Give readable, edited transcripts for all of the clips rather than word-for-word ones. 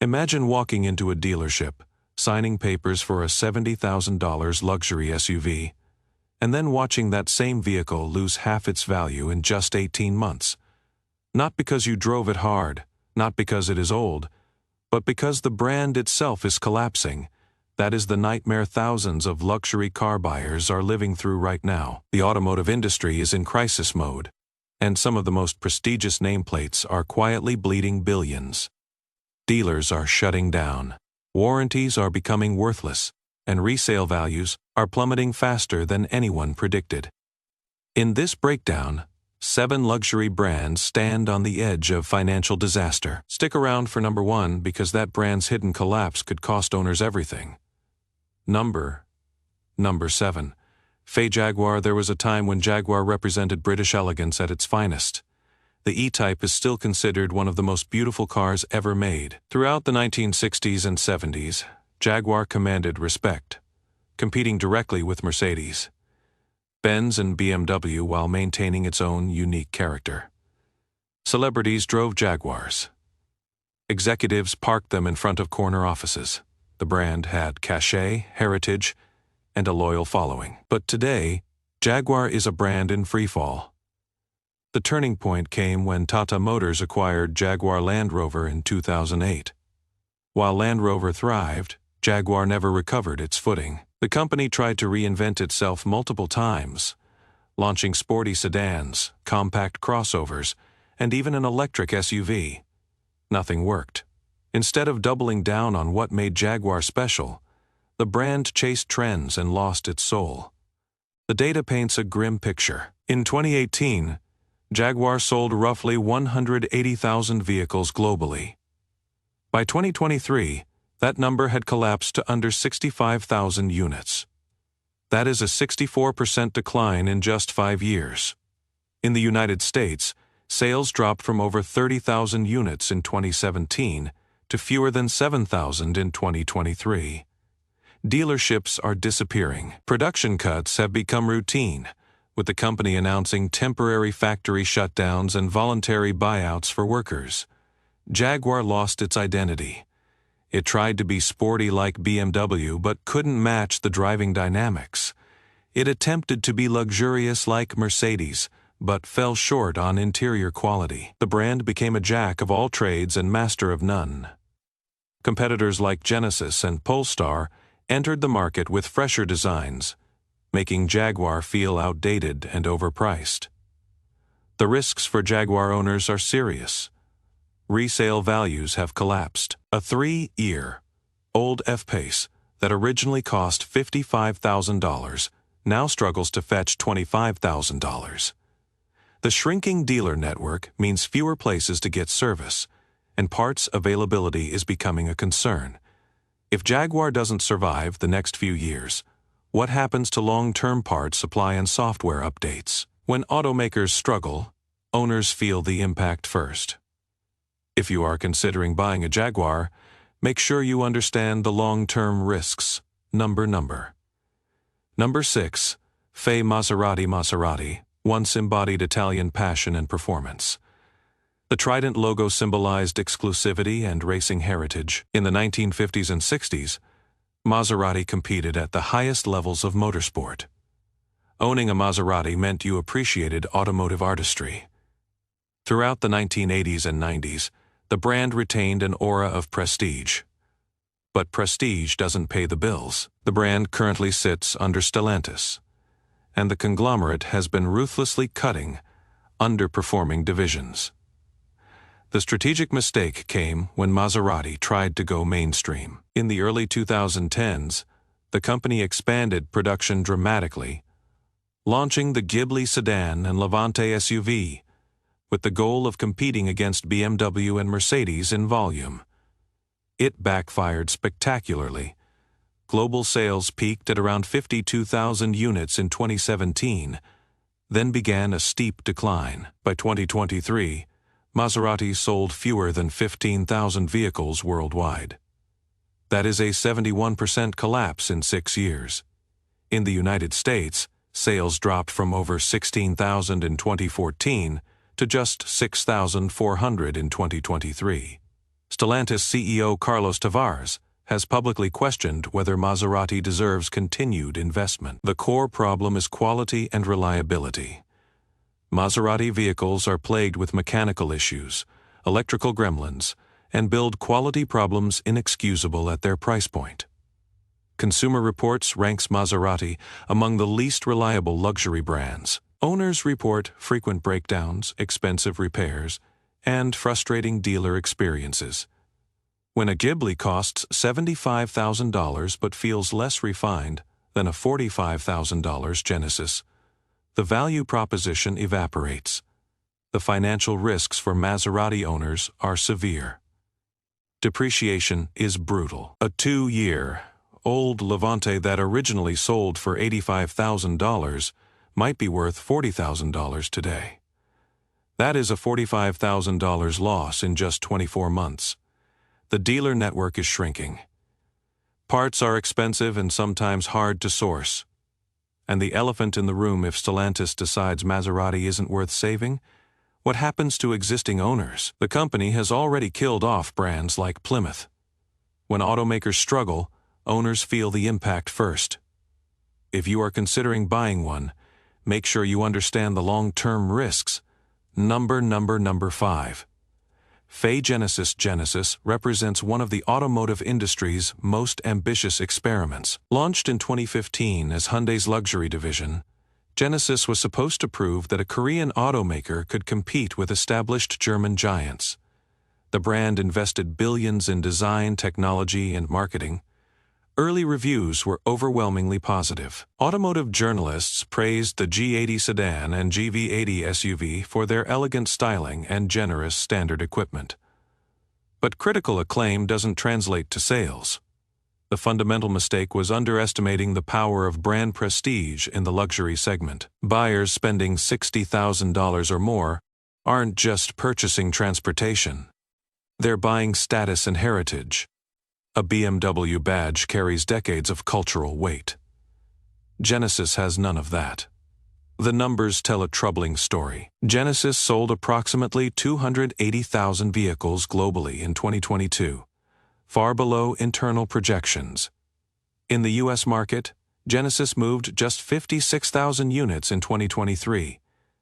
Imagine walking into a dealership, signing papers for a $70,000 luxury SUV, and then watching that same vehicle lose half its value in just 18 months. Not because you drove it hard, not because it is old, but because the brand itself is collapsing. That is the nightmare thousands of luxury car buyers are living through right now. The automotive industry is in crisis mode, and some of the most prestigious nameplates are quietly bleeding billions. Dealers are shutting down, warranties are becoming worthless, and resale values are plummeting faster than anyone predicted. In this breakdown, 7 luxury brands stand on the edge of financial disaster. Stick around for number 1 because that brand's hidden collapse could cost owners everything. Number 7. Jaguar. There was a time when Jaguar represented British elegance at its finest. The E-Type is still considered one of the most beautiful cars ever made. Throughout the 1960s and 70s, Jaguar commanded respect, competing directly with Mercedes, Benz and BMW while maintaining its own unique character. Celebrities drove Jaguars. Executives parked them in front of corner offices. The brand had cachet, heritage, and a loyal following. But today, Jaguar is a brand in freefall. The turning point came when Tata Motors acquired Jaguar Land Rover in 2008. While Land Rover thrived, Jaguar never recovered its footing. The company tried to reinvent itself multiple times, launching sporty sedans, compact crossovers, and even an electric SUV. Nothing worked. Instead of doubling down on what made Jaguar special, the brand chased trends and lost its soul. The data paints a grim picture. In 2018, Jaguar sold roughly 180,000 vehicles globally. By 2023, that number had collapsed to under 65,000 units. That is a 64% decline in just 5 years. In the United States, sales dropped from over 30,000 units in 2017 to fewer than 7,000 in 2023. Dealerships are disappearing. Production cuts have become routine, with the company announcing temporary factory shutdowns and voluntary buyouts for workers. Jaguar lost its identity. It tried to be sporty like BMW but couldn't match the driving dynamics. It attempted to be luxurious like Mercedes, but fell short on interior quality. The brand became a jack of all trades and master of none. Competitors like Genesis and Polestar entered the market with fresher designs, making Jaguar feel outdated and overpriced. The risks for Jaguar owners are serious. Resale values have collapsed. A 3-year-old F-Pace that originally cost $55,000 now struggles to fetch $25,000. The shrinking dealer network means fewer places to get service, and parts availability is becoming a concern. If Jaguar doesn't survive the next few years, what happens to long-term parts supply and software updates? When automakers struggle, owners feel the impact first. If you are considering buying a Jaguar, make sure you understand the long-term risks. Number 6. Maserati once embodied Italian passion and performance. The Trident logo symbolized exclusivity and racing heritage. In the 1950s and 60s, Maserati competed at the highest levels of motorsport. Owning a Maserati meant you appreciated automotive artistry. Throughout the 1980s and 90s, the brand retained an aura of prestige. But prestige doesn't pay the bills. The brand currently sits under Stellantis, and the conglomerate has been ruthlessly cutting underperforming divisions. The strategic mistake came when Maserati tried to go mainstream. In the early 2010s, the company expanded production dramatically, launching the Ghibli sedan and Levante SUV, with the goal of competing against BMW and Mercedes in volume. It backfired spectacularly. Global sales peaked at around 52,000 units in 2017, then began a steep decline. By 2023, Maserati sold fewer than 15,000 vehicles worldwide. That is a 71% collapse in 6 years. In the United States, sales dropped from over 16,000 in 2014 to just 6,400 in 2023. Stellantis CEO Carlos Tavares has publicly questioned whether Maserati deserves continued investment. The core problem is quality and reliability. Maserati vehicles are plagued with mechanical issues, electrical gremlins, and build quality problems inexcusable at their price point. Consumer Reports ranks Maserati among the least reliable luxury brands. Owners report frequent breakdowns, expensive repairs, and frustrating dealer experiences. When a Ghibli costs $75,000 but feels less refined than a $45,000 Genesis, the value proposition evaporates. The financial risks for Maserati owners are severe. Depreciation is brutal. A 2-year-old Levante that originally sold for $85,000 might be worth $40,000 today. That is a $45,000 loss in just 24 months. The dealer network is shrinking. Parts are expensive and sometimes hard to source. And the elephant in the room, if Stellantis decides Maserati isn't worth saving, what happens to existing owners? The company has already killed off brands like Plymouth. When automakers struggle, owners feel the impact first. If you are considering buying one, make sure you understand the long-term risks. Number 5. Genesis represents one of the automotive industry's most ambitious experiments. Launched in 2015 as Hyundai's luxury division, Genesis was supposed to prove that a Korean automaker could compete with established German giants. The brand invested billions in design, technology, and marketing. Early reviews were overwhelmingly positive. Automotive journalists praised the G80 sedan and GV80 SUV for their elegant styling and generous standard equipment. But critical acclaim doesn't translate to sales. The fundamental mistake was underestimating the power of brand prestige in the luxury segment. Buyers spending $60,000 or more aren't just purchasing transportation. They're buying status and heritage. A BMW badge carries decades of cultural weight. Genesis has none of that. The numbers tell a troubling story. Genesis sold approximately 280,000 vehicles globally in 2022, far below internal projections. In the U.S. market, Genesis moved just 56,000 units in 2023,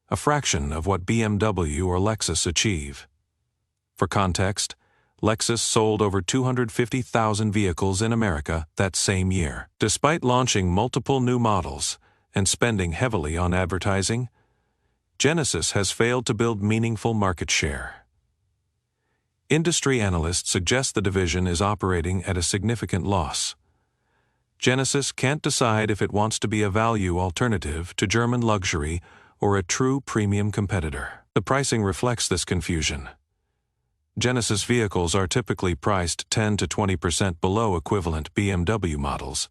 a fraction of what BMW or Lexus achieve. For context, Lexus sold over 250,000 vehicles in America that same year. Despite launching multiple new models and spending heavily on advertising, Genesis has failed to build meaningful market share. Industry analysts suggest the division is operating at a significant loss. Genesis can't decide if it wants to be a value alternative to German luxury or a true premium competitor. The pricing reflects this confusion. Genesis vehicles are typically priced 10 to 20% below equivalent BMW models,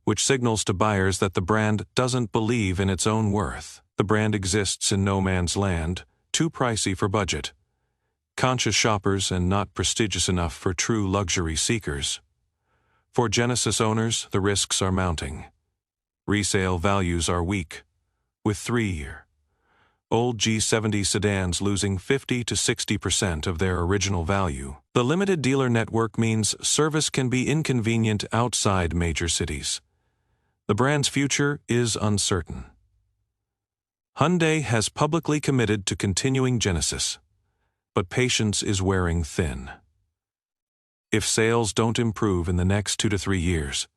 which signals to buyers that the brand doesn't believe in its own worth. The brand exists in no man's land, too pricey for budget, conscious shoppers, and not prestigious enough for true luxury seekers. For Genesis owners, the risks are mounting. Resale values are weak, with 3-year-old G70 sedans losing 50 to 60% of their original value. The limited dealer network means service can be inconvenient outside major cities. The brand's future is uncertain. Hyundai has publicly committed to continuing Genesis, but patience is wearing thin. If sales don't improve in the next 2 to 3 years,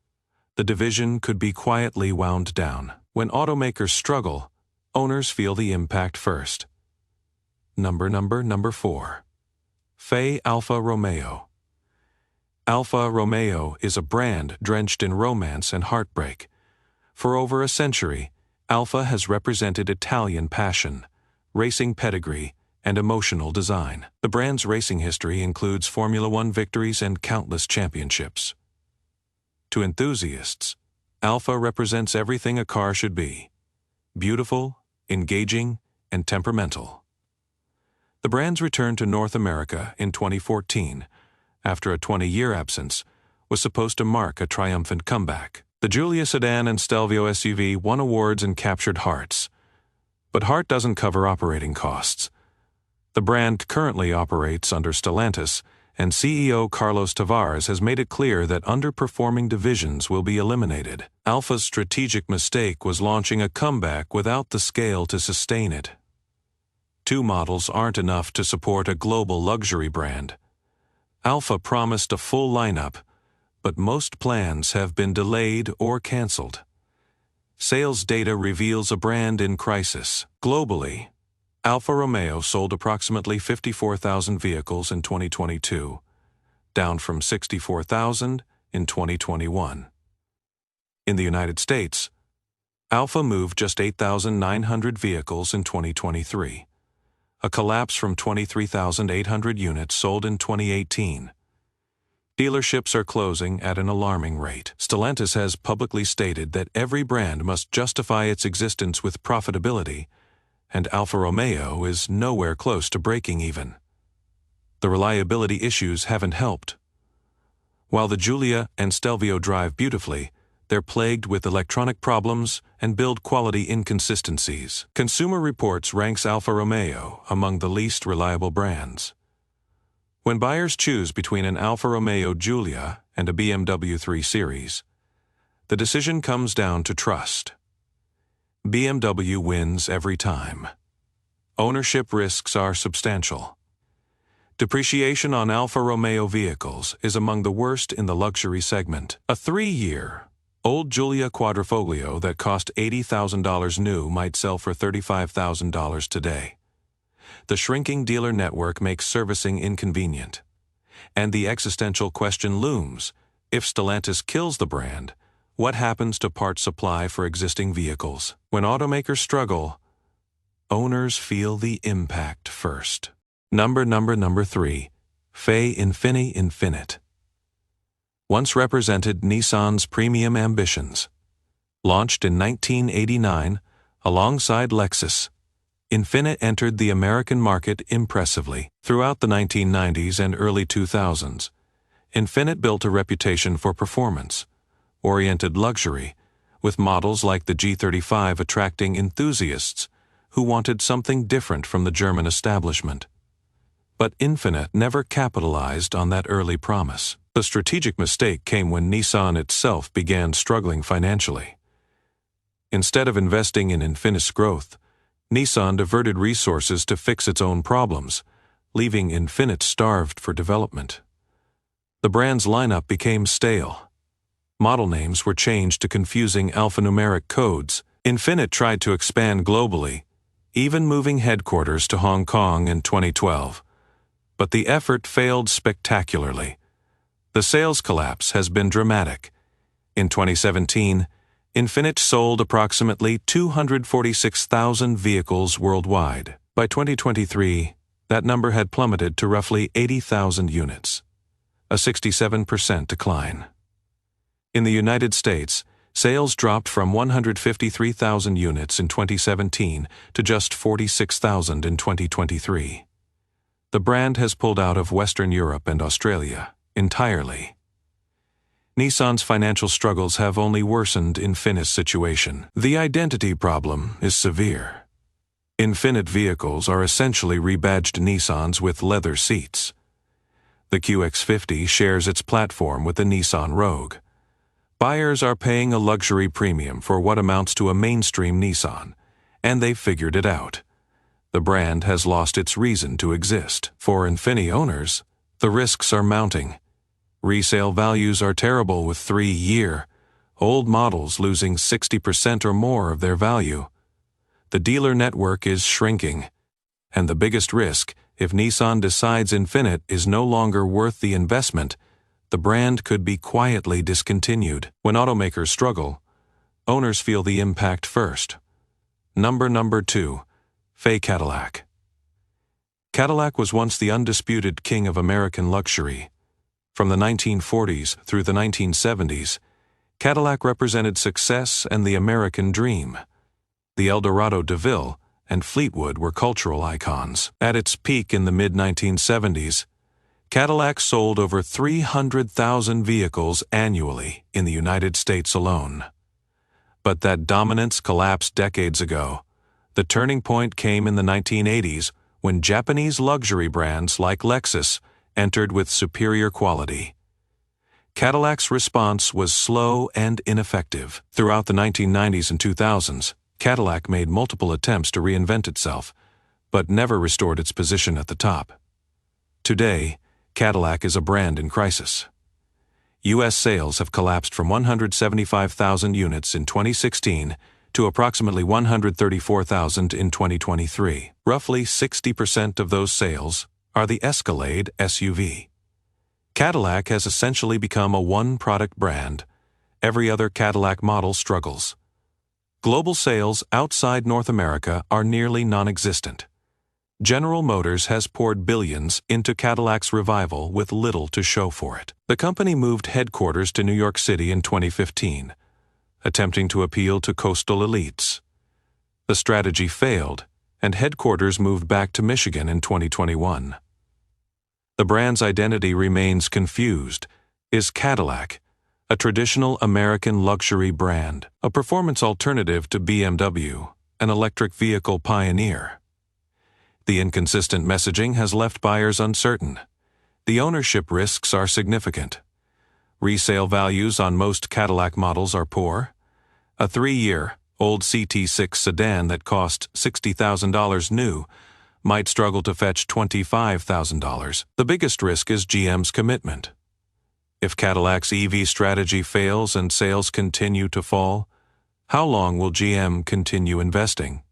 the division could be quietly wound down. When automakers struggle, owners feel the impact first. Number 4. Alfa Romeo. Alfa Romeo is a brand drenched in romance and heartbreak. For over a century, Alfa has represented Italian passion, racing pedigree, and emotional design. The brand's racing history includes Formula One victories and countless championships. To enthusiasts, Alfa represents everything a car should be: beautiful, engaging, and temperamental. The brand's return to North America in 2014, after a 20-year absence, was supposed to mark a triumphant comeback. The Giulia sedan and Stelvio SUV won awards and captured hearts. But heart doesn't cover operating costs. The brand currently operates under Stellantis and CEO Carlos Tavares has made it clear that underperforming divisions will be eliminated. Alfa's strategic mistake was launching a comeback without the scale to sustain it. 2 models aren't enough to support a global luxury brand. Alfa promised a full lineup, but most plans have been delayed or canceled. Sales data reveals a brand in crisis. Globally, Alfa Romeo sold approximately 54,000 vehicles in 2022, down from 64,000 in 2021. In the United States, Alfa moved just 8,900 vehicles in 2023, a collapse from 23,800 units sold in 2018. Dealerships are closing at an alarming rate. Stellantis has publicly stated that every brand must justify its existence with profitability, and Alfa Romeo is nowhere close to breaking even. The reliability issues haven't helped. While the Giulia and Stelvio drive beautifully, they're plagued with electronic problems and build quality inconsistencies. Consumer Reports ranks Alfa Romeo among the least reliable brands. When buyers choose between an Alfa Romeo Giulia and a BMW 3 Series, the decision comes down to trust. BMW wins every time. Ownership risks are substantial. Depreciation on Alfa Romeo vehicles is among the worst in the luxury segment. A 3-year-old Giulia Quadrifoglio that cost $80,000 new might sell for $35,000 today. The shrinking dealer network makes servicing inconvenient. And the existential question looms: if Stellantis kills the brand, what happens to part supply for existing vehicles? When automakers struggle, owners feel the impact first. Number 3. Infiniti. Once represented Nissan's premium ambitions. Launched in 1989, alongside Lexus, Infiniti entered the American market impressively. Throughout the 1990s and early 2000s, Infiniti built a reputation for performance-oriented luxury, with models like the G35 attracting enthusiasts who wanted something different from the German establishment. But Infiniti never capitalized on that early promise. The strategic mistake came when Nissan itself began struggling financially. Instead of investing in Infiniti's growth, Nissan diverted resources to fix its own problems, leaving Infiniti starved for development. The brand's lineup became stale. Model names were changed to confusing alphanumeric codes. Infiniti tried to expand globally, even moving headquarters to Hong Kong in 2012. But the effort failed spectacularly. The sales collapse has been dramatic. In 2017, Infiniti sold approximately 246,000 vehicles worldwide. By 2023, that number had plummeted to roughly 80,000 units, a 67% decline. In the United States, sales dropped from 153,000 units in 2017 to just 46,000 in 2023. The brand has pulled out of Western Europe and Australia entirely. Nissan's financial struggles have only worsened Infiniti's situation. The identity problem is severe. Infiniti vehicles are essentially rebadged Nissans with leather seats. The QX50 shares its platform with the Nissan Rogue. Buyers are paying a luxury premium for what amounts to a mainstream Nissan, and they've figured it out. The brand has lost its reason to exist. For Infiniti owners, the risks are mounting. Resale values are terrible, with 3-year-old models losing 60% or more of their value. The dealer network is shrinking. And the biggest risk, if Nissan decides Infiniti is no longer worth the investment, the brand could be quietly discontinued. When automakers struggle, owners feel the impact first. Number 2. Cadillac. Cadillac was once the undisputed king of American luxury. From the 1940s through the 1970s, Cadillac represented success and the American dream. The Eldorado DeVille and Fleetwood were cultural icons. At its peak in the mid-1970s, Cadillac sold over 300,000 vehicles annually in the United States alone. But that dominance collapsed decades ago. The turning point came in the 1980s when Japanese luxury brands like Lexus entered with superior quality. Cadillac's response was slow and ineffective. Throughout the 1990s and 2000s, Cadillac made multiple attempts to reinvent itself, but never restored its position at the top. Today, Cadillac is a brand in crisis. U.S. sales have collapsed from 175,000 units in 2016 to approximately 134,000 in 2023. Roughly 60% of those sales are the Escalade SUV. Cadillac has essentially become a one-product brand. Every other Cadillac model struggles. Global sales outside North America are nearly non-existent. General Motors has poured billions into Cadillac's revival with little to show for it. The company moved headquarters to New York City in 2015, attempting to appeal to coastal elites. The strategy failed, and headquarters moved back to Michigan in 2021. The brand's identity remains confused. Is Cadillac a traditional American luxury brand, a performance alternative to BMW, an electric vehicle pioneer? The inconsistent messaging has left buyers uncertain. The ownership risks are significant. Resale values on most Cadillac models are poor. A 3-year-old CT6 sedan that cost $60,000 new might struggle to fetch $25,000. The biggest risk is GM's commitment. If Cadillac's EV strategy fails and sales continue to fall, how long will GM continue investing?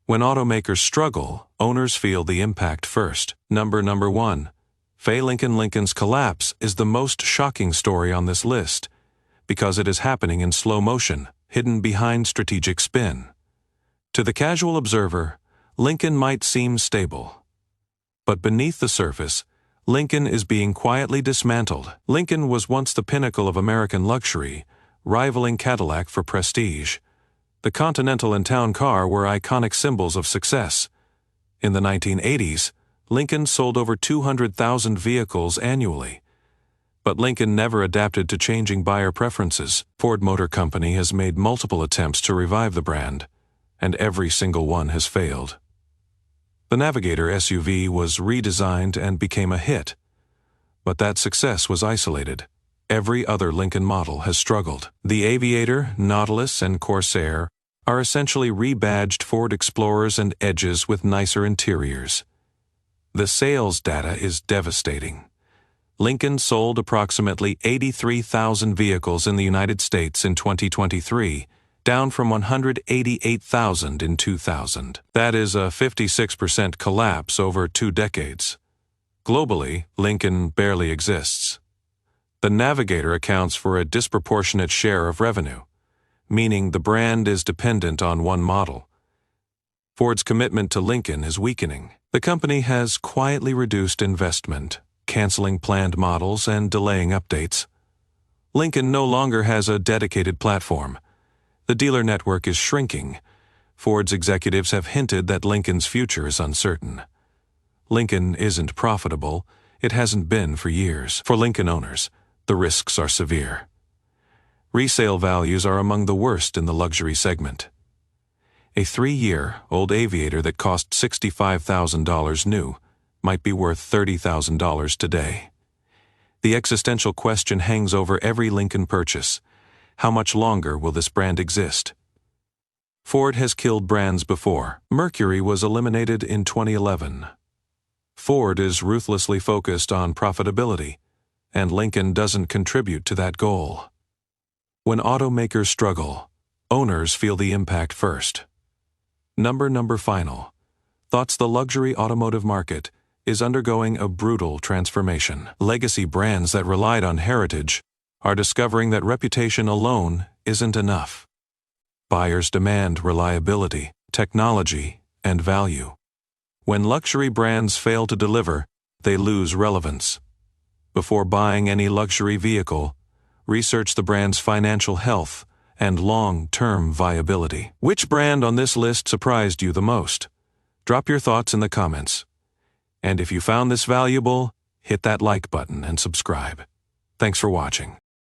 When automakers struggle, owners feel the impact first. Number 1. Fay Lincoln's collapse is the most shocking story on this list, because it is happening in slow motion, hidden behind strategic spin. To the casual observer, Lincoln might seem stable. But beneath the surface, Lincoln is being quietly dismantled. Lincoln was once the pinnacle of American luxury, rivaling Cadillac for prestige. The Continental and Town Car were iconic symbols of success. In the 1980s, Lincoln sold over 200,000 vehicles annually. But Lincoln never adapted to changing buyer preferences. Ford Motor Company has made multiple attempts to revive the brand, and every single one has failed. The Navigator SUV was redesigned and became a hit, but that success was isolated. Every other Lincoln model has struggled. The Aviator, Nautilus, and Corsair are essentially rebadged Ford Explorers and Edges with nicer interiors. The sales data is devastating. Lincoln sold approximately 83,000 vehicles in the United States in 2023, down from 188,000 in 2000. That is a 56% collapse over 2 decades. Globally, Lincoln barely exists. The Navigator accounts for a disproportionate share of revenue, meaning the brand is dependent on one model. Ford's commitment to Lincoln is weakening. The company has quietly reduced investment, canceling planned models and delaying updates. Lincoln no longer has a dedicated platform. The dealer network is shrinking. Ford's executives have hinted that Lincoln's future is uncertain. Lincoln isn't profitable. It hasn't been for years. For Lincoln owners, the risks are severe. Resale values are among the worst in the luxury segment. A 3-year-old Aviator that cost $65,000 new might be worth $30,000 today. The existential question hangs over every Lincoln purchase. How much longer will this brand exist? Ford has killed brands before. Mercury was eliminated in 2011. Ford is ruthlessly focused on profitability, and Lincoln doesn't contribute to that goal. When automakers struggle, owners feel the impact first. Number final. Thoughts: the luxury automotive market is undergoing a brutal transformation. Legacy brands that relied on heritage are discovering that reputation alone isn't enough. Buyers demand reliability, technology, and value. When luxury brands fail to deliver, they lose relevance. Before buying any luxury vehicle, research the brand's financial health and long-term viability. Which brand on this list surprised you the most? Drop your thoughts in the comments. And if you found this valuable, hit that like button and subscribe. Thanks for watching.